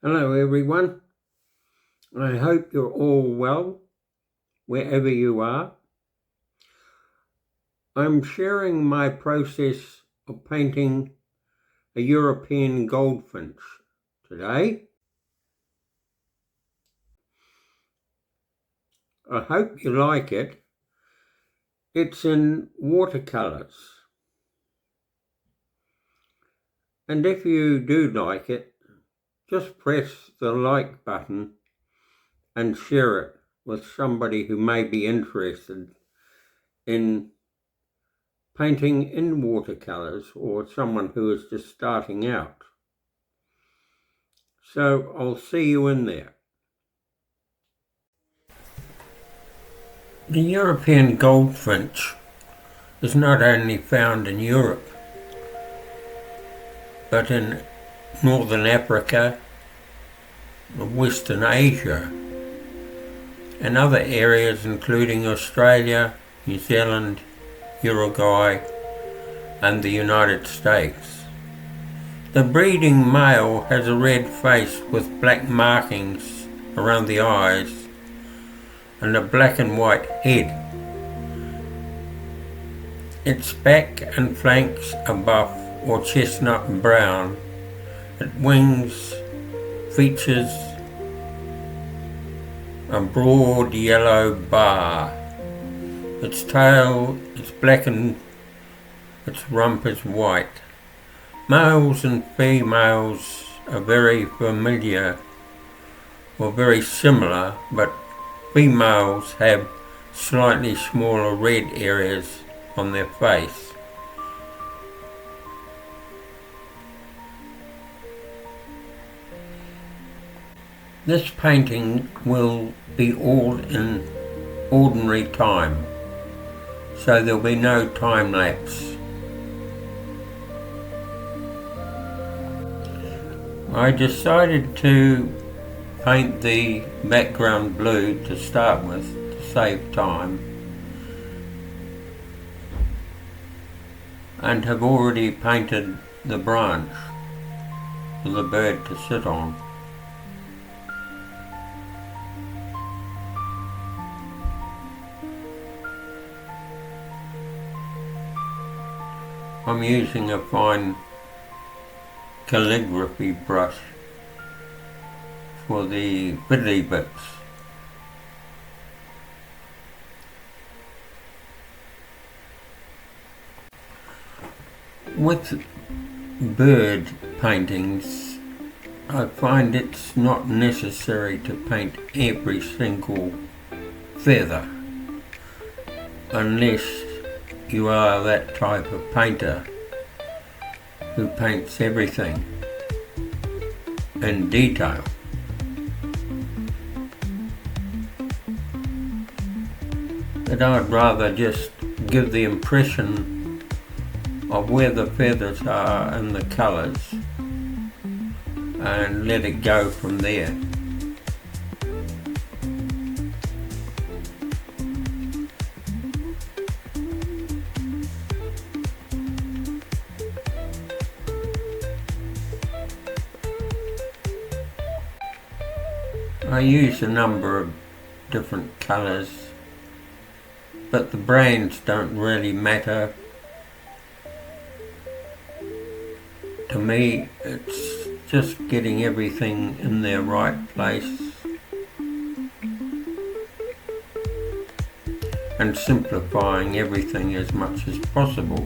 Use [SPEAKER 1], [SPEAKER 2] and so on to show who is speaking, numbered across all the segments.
[SPEAKER 1] Hello everyone, I hope you're all well, wherever you are. I'm sharing my process of painting a European goldfinch today. I hope you like it. It's in watercolors. And if you do like it, just press the like button and share it with somebody who may be interested in painting in watercolors or someone who is just starting out. So I'll see you in there. The European goldfinch is not only found in Europe, but in northern Africa, Western Asia, and other areas including Australia, New Zealand, Uruguay, and the United States. The breeding male has a red face with black markings around the eyes and a black and white head. Its back and flanks are buff or chestnut brown. Its wings features a broad yellow bar. Its tail is black and its rump is white. Males and females are very familiar or very similar, but females have slightly smaller red areas on their face. This painting will be all in ordinary time, so there'll be no time lapse. I decided to paint the background blue to start with to save time, and have already painted the branch for the bird to sit on. I'm using a fine calligraphy brush for the fiddly bits. With bird paintings, I find it's not necessary to paint every single feather unless you are that type of painter who paints everything in detail. But I'd rather just give the impression of where the feathers are and the colours and let it go from there. I use a number of different colours, but the brands don't really matter. To me, it's just getting everything in their right place and simplifying everything as much as possible.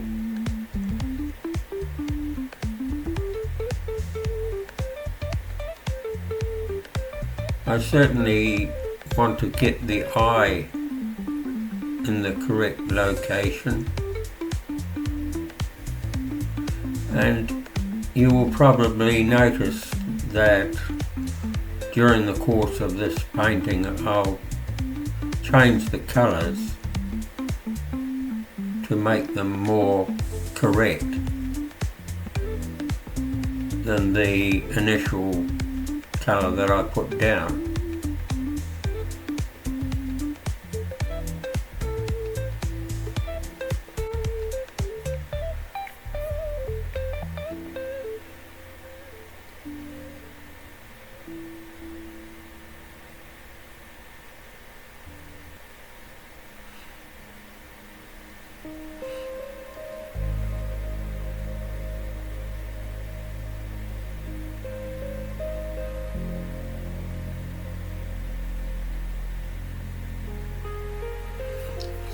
[SPEAKER 1] I certainly want to get the eye in the correct location, and you will probably notice that during the course of this painting I'll change the colours to make them more correct than the initial colour that I put down.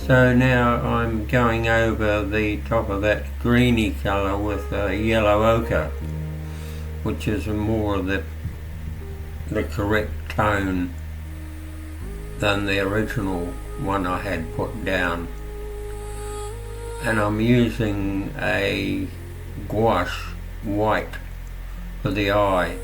[SPEAKER 1] So now I'm going over the top of that greeny colour with yellow ochre, which is more of the correct tone than the original one I had put down. And I'm using a gouache white for the eye.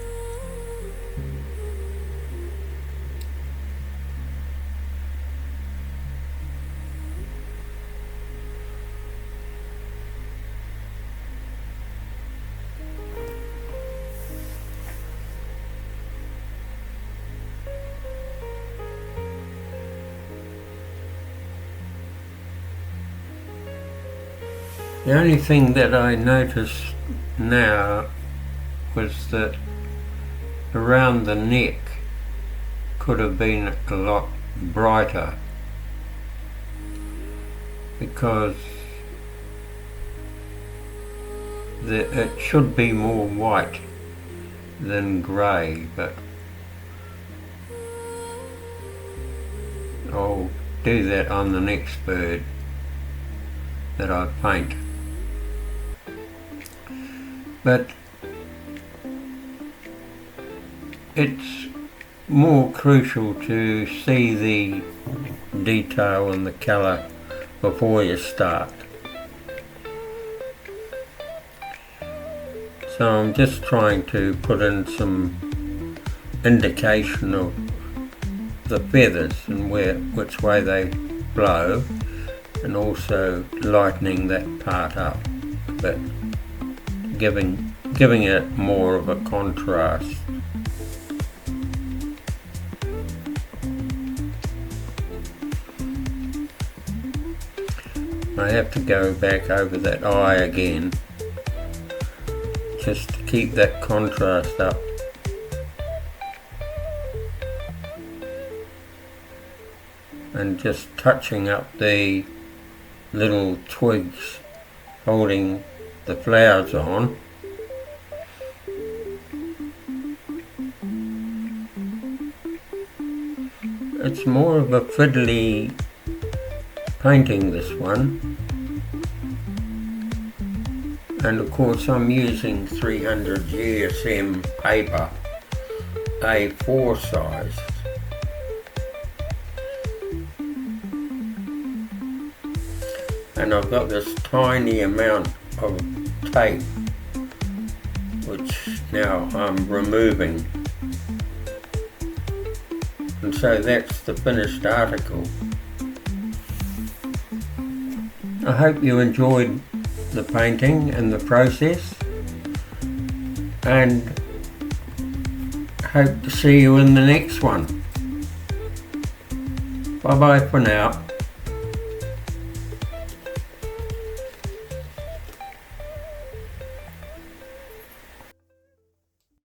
[SPEAKER 1] The only thing that I noticed now was that around the neck could have been a lot brighter, because it should be more white than grey, but I'll do that on the next bird that I paint. But it's more crucial to see the detail and the colour before you start. So I'm just trying to put in some indication of the feathers and which way they blow, and also lightening that part up a bit, giving it more of a contrast. I have to go back over that eye again just to keep that contrast up. And just touching up the little twigs holding the flowers on. It's more of a fiddly painting, this one, and of course I'm using 300 GSM paper, A4 size. And I've got this tiny amount of tape which now I'm removing, and so that's the finished article. I hope you enjoyed the painting and the process, and hope to see you in the next one. Bye bye for now.